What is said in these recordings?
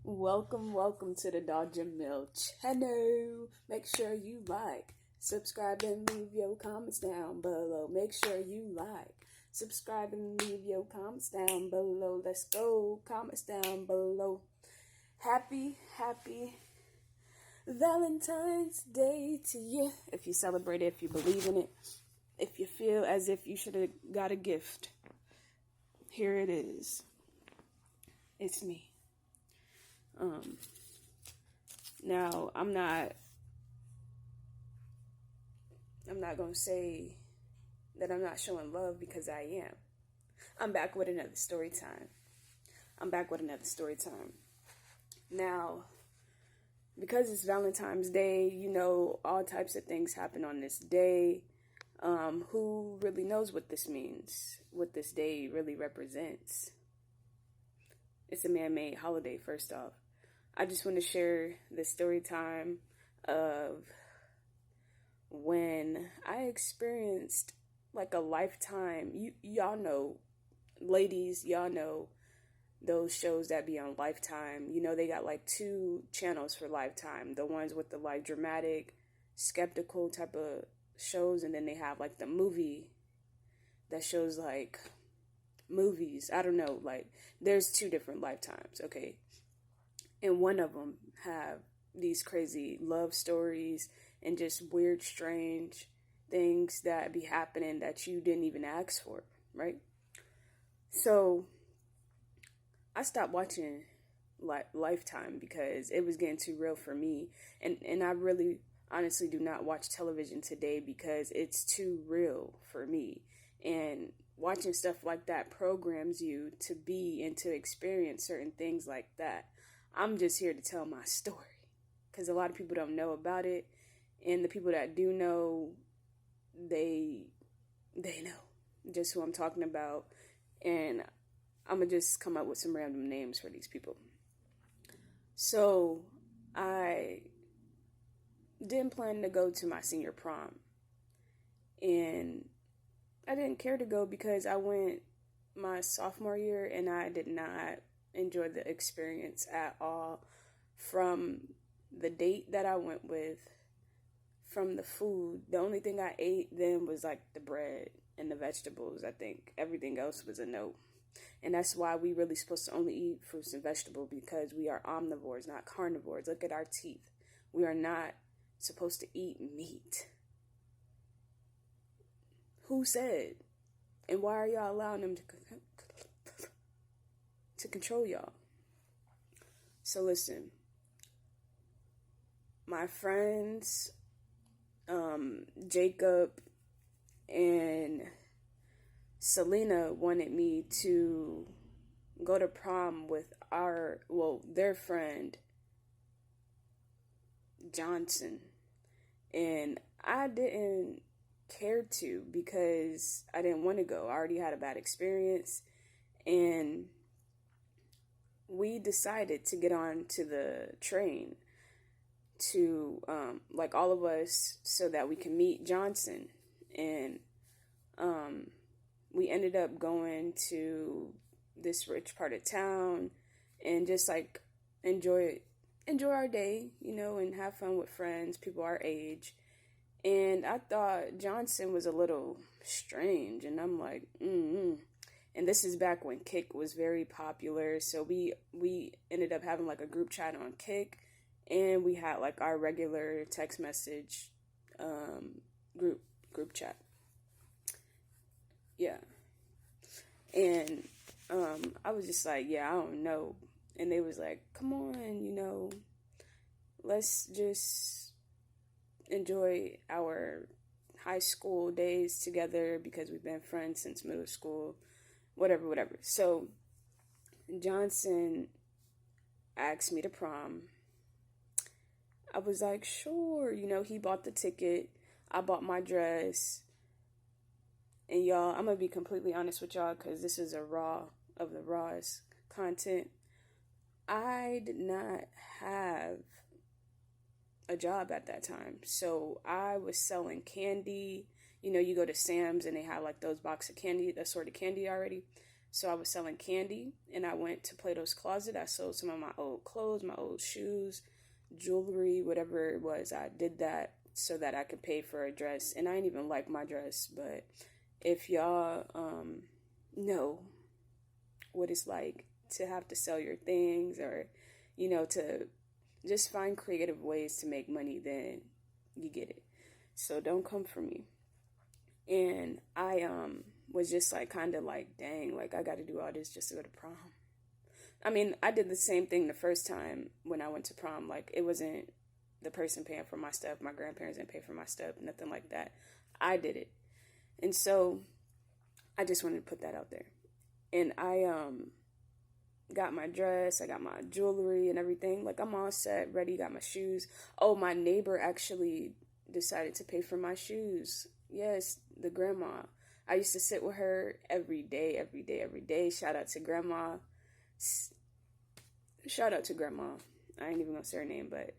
Welcome to the Daw'jamil channel. Make sure you like, subscribe, and leave your comments down below. Make sure you like, subscribe, and leave your comments down below. Let's go. Comments down below. Happy Valentine's Day to you. If you celebrate it, if you believe in it, if you feel as if you should have got a gift, here it is. It's me. Now I'm not gonna say that I'm not showing love, because I am. I'm back with another story time. Now, because it's Valentine's Day, all types of things happen on this day. Who really knows what this means, what this day really represents? It's a man-made holiday, first off. I just want to share the story time of when I experienced like a lifetime. Y'all know, ladies, y'all know those shows that be on Lifetime. They got like two channels for Lifetime. The ones with the like dramatic, skeptical type of shows, and then they have like the movie that shows like movies. I don't know, like there's two different Lifetimes, okay? And one of them have these crazy love stories and just weird, strange things that be happening that you didn't even ask for, right? So I stopped watching Lifetime because it was getting too real for me. And I really honestly do not watch television today because it's too real for me. And watching stuff like that programs you to be and to experience certain things like that. I'm just here to tell my story because a lot of people don't know about it, and the people that do know, they know just who I'm talking about, and I'm gonna just come up with some random names for these people. So I didn't plan to go to my senior prom, and I didn't care to go because I went my sophomore year and I did not enjoy the experience at all. From the date that I went with, from the food, the only thing I ate then was like the bread and the vegetables. I think everything else was a no. And that's why we really supposed to only eat fruits and vegetables, because we are omnivores, not carnivores. Look at our teeth. We are not supposed to eat meat. Who said? And why are y'all allowing them to control y'all? So listen, my friends, Jacob and Selena wanted me to go to prom with their friend Johnson, and I didn't care to because I didn't want to go. I already had a bad experience, and we decided to get on to the train to like all of us so that we can meet Johnson. And we ended up going to this rich part of town and just like enjoy our day, and have fun with friends, people our age. And I thought Johnson was a little strange, and I'm like, And this is back when Kik was very popular, so we ended up having like a group chat on Kik, and we had like our regular text message group chat. Yeah. And I was just like, yeah, I don't know. And they was like, come on, let's just enjoy our high school days together because we've been friends since middle school. Whatever. So Johnson asked me to prom. I was like, sure. He bought the ticket. I bought my dress. And y'all, I'm going to be completely honest with y'all because this is a raw of the rawest content. I did not have a job at that time. So I was selling candy. You go to Sam's and they have like those box of candy, assorted candy already. So I was selling candy, and I went to Plato's Closet. I sold some of my old clothes, my old shoes, jewelry, whatever it was. I did that so that I could pay for a dress. And I didn't even like my dress, but if y'all know what it's like to have to sell your things, or, to just find creative ways to make money, then you get it. So don't come for me. And I was just like, kind of like, dang, like I got to do all this just to go to prom. I mean, I did the same thing the first time when I went to prom. Like, it wasn't the person paying for my stuff. My grandparents didn't pay for my stuff, nothing like that. I did it. And so I just wanted to put that out there. And I got my dress, I got my jewelry and everything. Like, I'm all set, ready, got my shoes. Oh, my neighbor actually decided to pay for my shoes. Yes, the grandma. I used to sit with her every day, every day, every day. Shout out to grandma. Shout out to grandma. I ain't even gonna say her name, but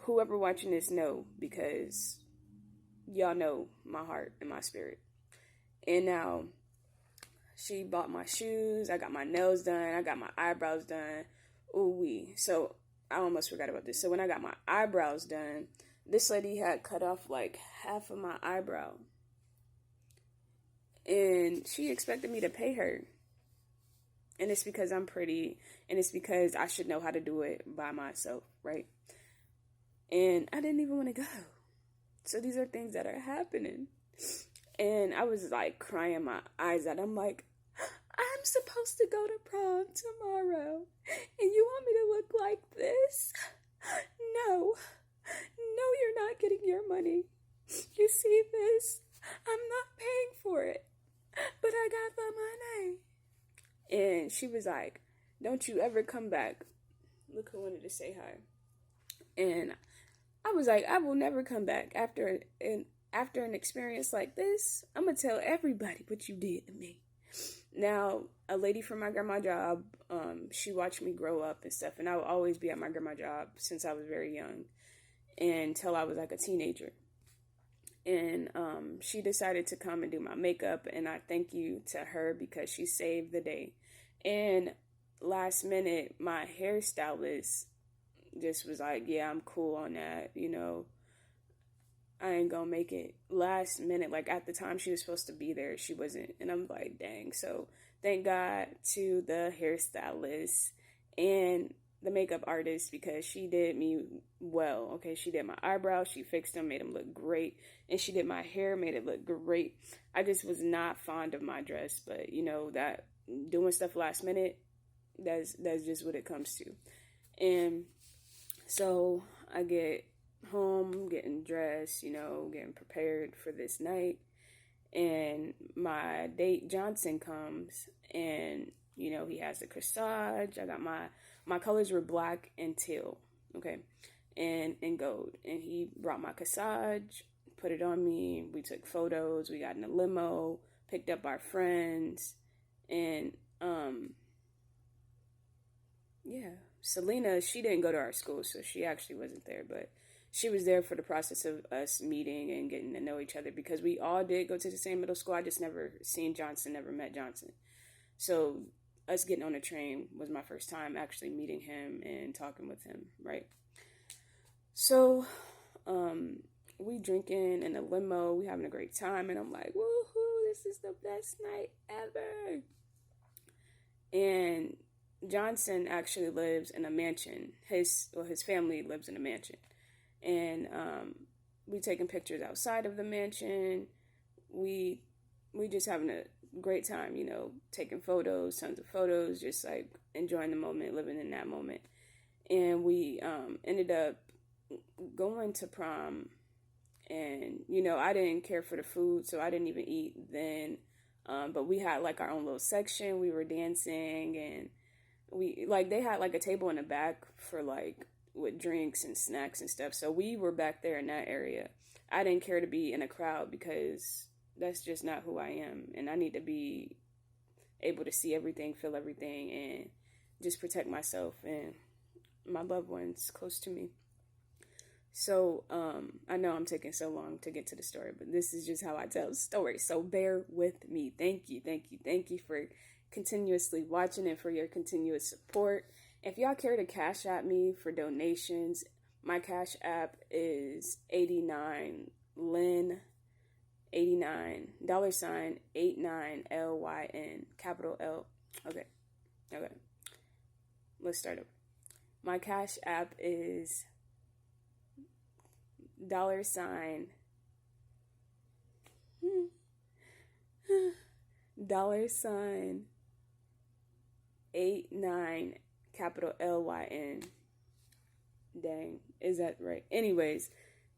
whoever watching this know, because y'all know my heart and my spirit. And now she bought my shoes. I got my nails done. I got my eyebrows done. Ooh wee. So I almost forgot about this. So when I got my eyebrows done, this lady had cut off like half of my eyebrow. And she expected me to pay her. And it's because I'm pretty, and it's because I should know how to do it by myself, right? And I didn't even want to go. So these are things that are happening. And I was like crying my eyes out. I'm like, I'm supposed to go to prom tomorrow, and you want me to look like this? No, you're not getting your money. You see this? I'm not paying for it, but I got the money. And she was like, don't you ever come back. Look who wanted to say hi. And I was like, I will never come back after an experience like this. I'm going to tell everybody what you did to me. Now, a lady from my grandma's job, she watched me grow up and stuff. And I would always be at my grandma's job since I was very young, until I was like a teenager. And she decided to come and do my makeup. And I thank you to her because she saved the day. And last minute, my hairstylist just was like, yeah, I'm cool on that, I ain't gonna make it. Last minute, like at the time she was supposed to be there, she wasn't. And I'm like, dang. So thank God to the hairstylist and the makeup artist, because she did me well. Okay, she did my eyebrows, she fixed them, made them look great, and she did my hair, made it look great. I just was not fond of my dress, but that doing stuff last minute, that's just what it comes to. And so I get home, getting dressed, getting prepared for this night, and my date Johnson comes, and he has a corsage. I got my colors were black and teal, okay, and gold, and he brought my corsage, put it on me. We took photos. We got in a limo, picked up our friends, and yeah, Selena, she didn't go to our school, so she actually wasn't there, but she was there for the process of us meeting and getting to know each other, because we all did go to the same middle school. I just never seen Johnson, never met Johnson. So us getting on a train was my first time actually meeting him and talking with him, right? So we drinking in a limo, we having a great time, and I'm like, woohoo, this is the best night ever. And Johnson actually lives in a mansion. His family lives in a mansion. And we taking pictures outside of the mansion. We just having a great time, taking photos, tons of photos, just like enjoying the moment, living in that moment. And we ended up going to prom, and I didn't care for the food, so I didn't even eat then. But we had like our own little section. We were dancing, and they had like a table in the back for like with drinks and snacks and stuff. So we were back there in that area. I didn't care to be in a crowd because that's just not who I am. And I need to be able to see everything, feel everything, and just protect myself and my loved ones close to me. So I know I'm taking so long to get to the story, but this is just how I tell the story. So bear with me. Thank you for continuously watching and for your continuous support. If y'all care to cash at me for donations, my cash app is 89 Lynn 89 $ 89 LYN capital L. Okay. Let's start over. My cash app is $ $89 capital LYN. Dang, is that right? Anyways,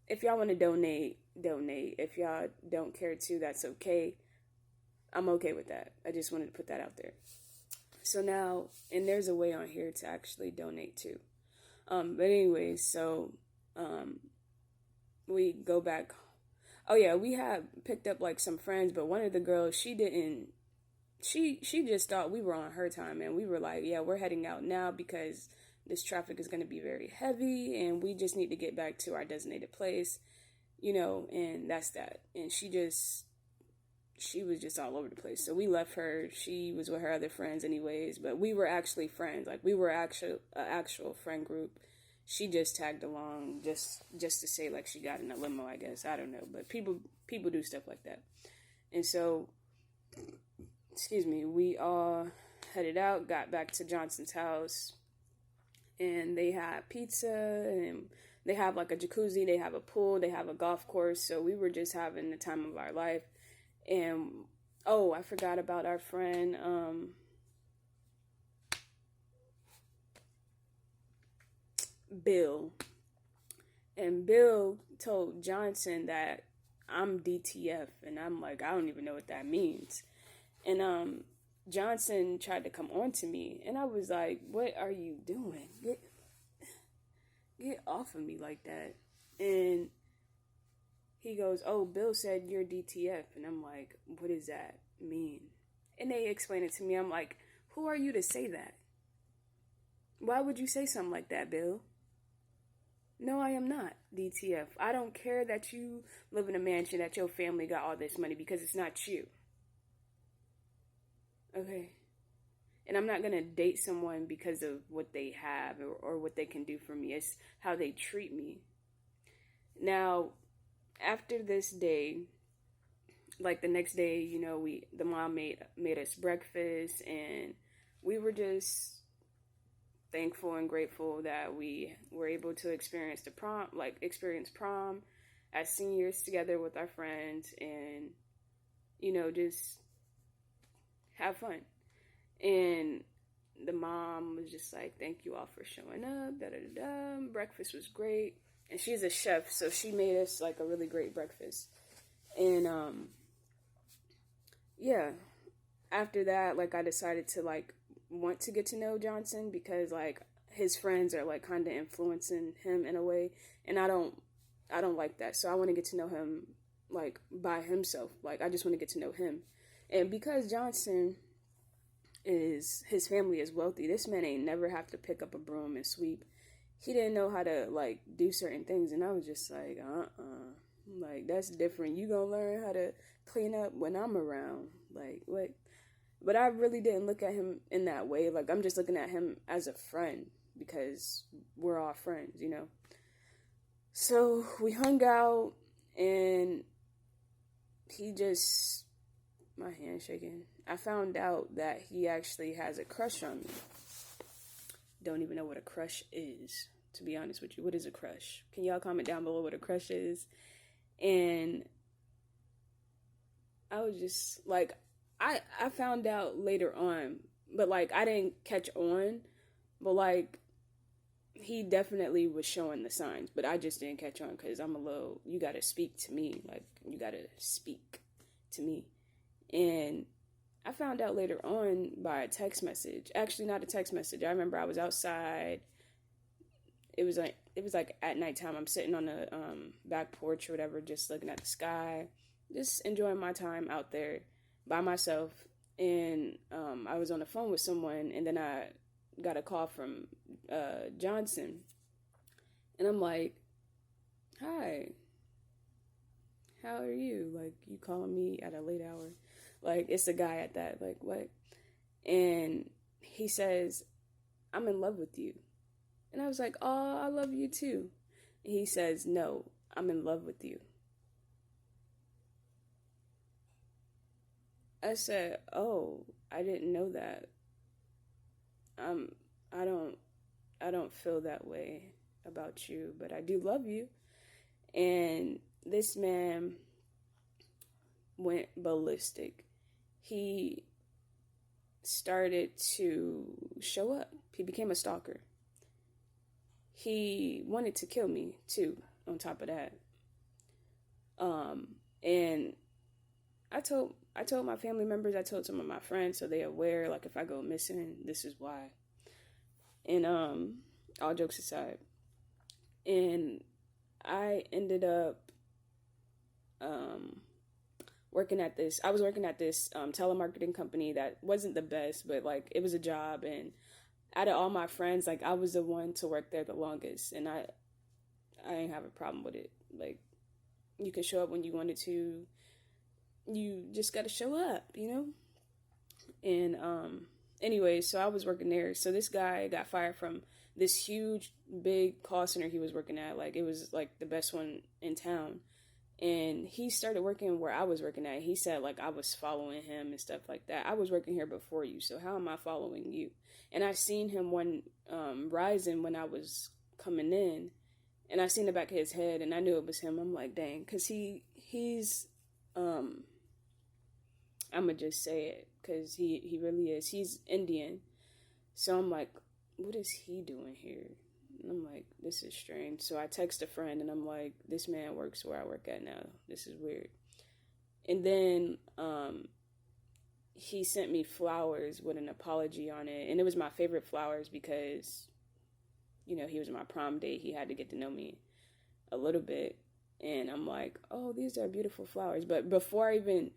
if y'all want to donate. If y'all don't care to, that's okay. I'm okay with that. I just wanted to put that out there. So now, and there's a way on here to actually donate too. But anyways, so we go back. Oh yeah, we had picked up like some friends, but one of the girls, she just thought we were on her time, and we were like, yeah, we're heading out now because this traffic is going to be very heavy, and we just need to get back to our designated place, and that's that. And she was just all over the place. So we left her. She was with her other friends anyways, but we were actually friends. Like, we were actual friend group. She just tagged along just to say like she got in a limo, I guess. I don't know, but people do stuff like that. And so, excuse me, we all headed out, got back to Johnson's house, and they had pizza, and they have like a jacuzzi, they have a pool, they have a golf course. So we were just having the time of our life. And oh, I forgot about our friend Bill. And Bill told Johnson that I'm DTF, and I'm like, I don't even know what that means. And Johnson tried to come on to me, and I was like, what are you doing? Get off of me like that. And he goes, oh, Bill said you're DTF. And I'm like, what does that mean? And they explained it to me. I'm like, who are you to say that? Why would you say something like that, Bill? No, I am not DTF. I don't care that you live in a mansion, that your family got all this money, because it's not you. Okay? And I'm not going to date someone because of what they have or what they can do for me. It's how they treat me. Now, after this day, like the next day, the mom made us breakfast, and we were just thankful and grateful that we were able to experience prom as seniors together with our friends, and just have fun. And the mom was just like, thank you all for showing up, breakfast was great. And she's a chef, so she made us like a really great breakfast. And yeah, after that, like, I decided to like want to get to know Johnson, because like his friends are like kind of influencing him in a way, and I don't like that. So I want to get to know him like by himself. Like, I just want to get to know him. And because Johnson his family is wealthy, this man ain't never have to pick up a broom and sweep. He didn't know how to like do certain things, and I was just like, like, that's different. You gonna learn how to clean up when I'm around? Like, what? But I really didn't look at him in that way. Like, I'm just looking at him as a friend, because we're all friends, So we hung out, and my hand shaking. I found out that he actually has a crush on me. Don't even know what a crush is, to be honest with you. What is a crush? Can y'all comment down below what a crush is? And I was just like, I found out later on, but like, I didn't catch on, but like, he definitely was showing the signs, but I just didn't catch on, because you gotta speak to me. Like, you gotta speak to me. And I found out later on by a text message. Actually, not a text message. I remember I was outside. It was like at nighttime. I'm sitting on the back porch or whatever, just looking at the sky, just enjoying my time out there by myself. And I was on the phone with someone, and then I got a call from Johnson, and I'm like, "Hi, how are you? Like, you calling me at a late hour?" Like, it's a guy at that. Like, what? And he says, I'm in love with you. And I was like, oh, I love you too. And he says, no, I'm in love with you. I said, oh, I didn't know that. Um, I don't, I don't feel that way about you, but I do love you. And this man went ballistic. He started to show up. He became a stalker. He wanted to kill me too, on top of that. And I told my family members, I told some of my friends so they're aware, like if I go missing, this is why. And all jokes aside. And I ended up working at this. I was working at this telemarketing company that wasn't the best, but like it was a job. And out of all my friends, like I was the one to work there the longest, and I didn't have a problem with it. Like you could show up when you wanted to. You just got to show up, you know. And anyway, so I was working there. So this guy got fired from this huge, big call center he was working at. Like it was like the best one in town. And he started working where I was working at. He said, like, I was following him and stuff like that. I was working here before you, so how am I following you? And I seen him one rising when I was coming in, and I seen the back of his head, and I knew it was him. I'm like, dang, because he's, I'm going to just say it, because he really is. He's Indian. So I'm like, what is he doing here? And I'm like, this is strange. So I text a friend and I'm like, this man works where I work at now. This is weird. And then he sent me flowers with an apology on it. And it was my favorite flowers because, you know, he was my prom date. He had to get to know me a little bit. And I'm like, oh, these are beautiful flowers. But before the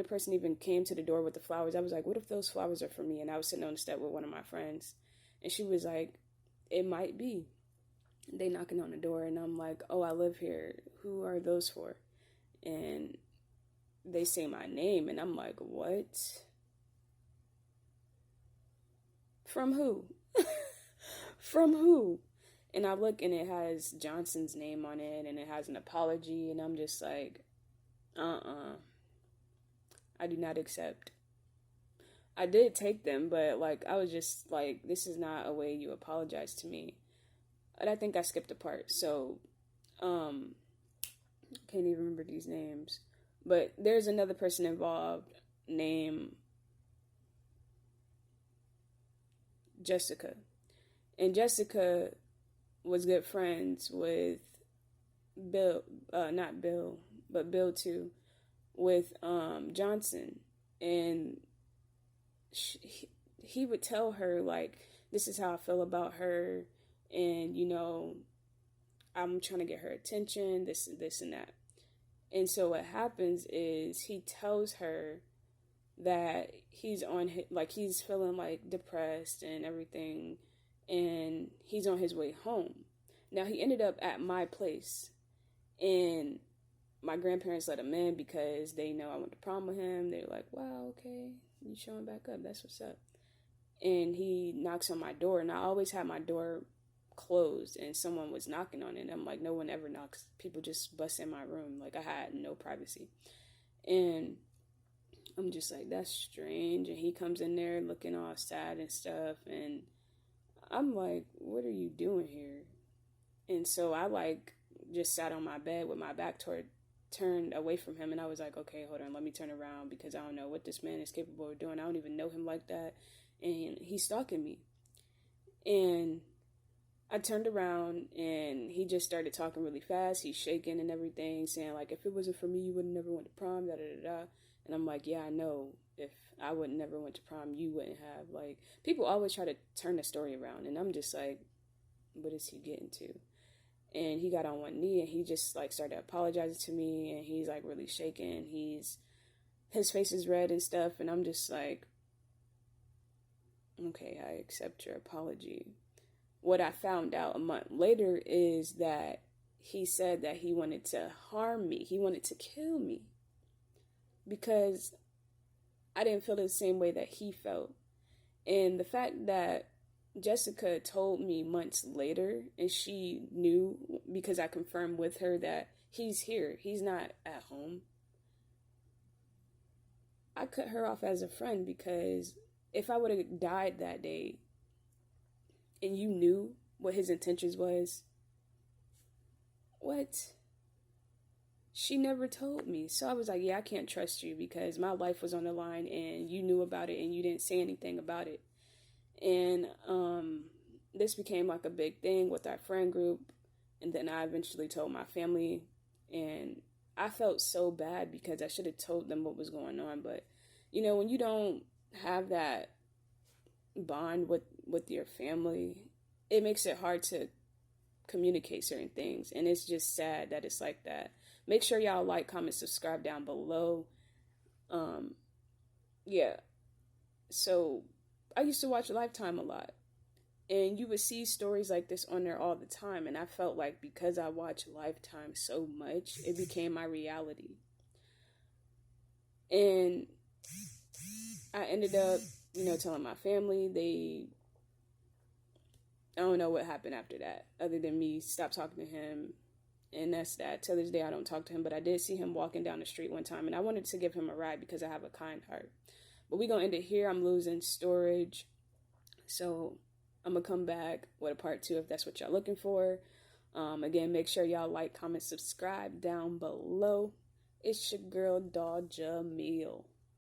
person even came to the door with the flowers, I was like, what if those flowers are for me? And I was sitting on the step with one of my friends. And she was like, it might be. They knocking on the door, and I'm like, oh, I live here. Who are those for? And they say my name, and I'm like, what? From who? From who? And I look, and it has Johnson's name on it, and it has an apology, and I'm just like, I do not accept. I did take them, but, like, I was just, like, this is not a way you apologize to me. And I think I skipped a part, so, can't even remember these names. But there's another person involved named Jessica. And Jessica was good friends with Bill, not Bill, but Bill too, with Johnson. And he would tell her, like, this is how I feel about her, and, you know, I'm trying to get her attention, this and that. And so what happens is he tells her that he's he's feeling, like, depressed and everything, and he's on his way home. Now, he ended up at my place, and my grandparents let him in because they know I went to prom with him. They're like, wow, okay, you showing back up, that's what's up. And he knocks on my door, and I always had my door closed, and someone was knocking on it, and I'm like, no one ever knocks, people just bust in my room, like I had no privacy. And I'm just like, that's strange. And he comes in there looking all sad and stuff, and I'm like, what are you doing here? And so I, like, just sat on my bed with my back turned away from him, and I was like, okay, hold on, let me turn around, because I don't know what this man is capable of doing. I don't even know him like that, and he's stalking me. And I turned around, and he just started talking really fast. He's shaking and everything, saying, like, if it wasn't for me, you would have never went to prom, da-da-da-da. And I'm like, yeah, I know. If I would never went to prom, you wouldn't have. Like, people always try to turn the story around, and I'm just like, what is he getting to? And he got on one knee, and he just, like, started apologizing to me, and he's, like, really shaking. His face is red and stuff, and I'm just like, okay, I accept your apology. What I found out a month later is that he said that he wanted to harm me. He wanted to kill me. Because I didn't feel the same way that he felt. And the fact that Jessica told me months later, and she knew because I confirmed with her that he's here, he's not at home. I cut her off as a friend because if I would have died that day and you knew what his intentions was, what? She never told me. So I was like, yeah, I can't trust you because my life was on the line and you knew about it and you didn't say anything about it. And this became like a big thing with our friend group. And then I eventually told my family. And I felt so bad because I should have told them what was going on. But, you know, when you don't have that bond with your family, it makes it hard to communicate certain things. And it's just sad that it's like that. Make sure y'all like, comment, subscribe down below. Yeah. So I used to watch Lifetime a lot. And you would see stories like this on there all the time. And I felt like because I watched Lifetime so much, it became my reality. And I ended up, you know, telling my family. I don't know what happened after that, other than me stop talking to him. And that's that. Till this day, I don't talk to him. But I did see him walking down the street one time. And I wanted to give him a ride because I have a kind heart. But we're going to end it here. I'm losing storage. So I'm going to come back with a part 2 if that's what y'all looking for. Again, make sure y'all like, comment, subscribe down below. It's your girl, Daw'jamil.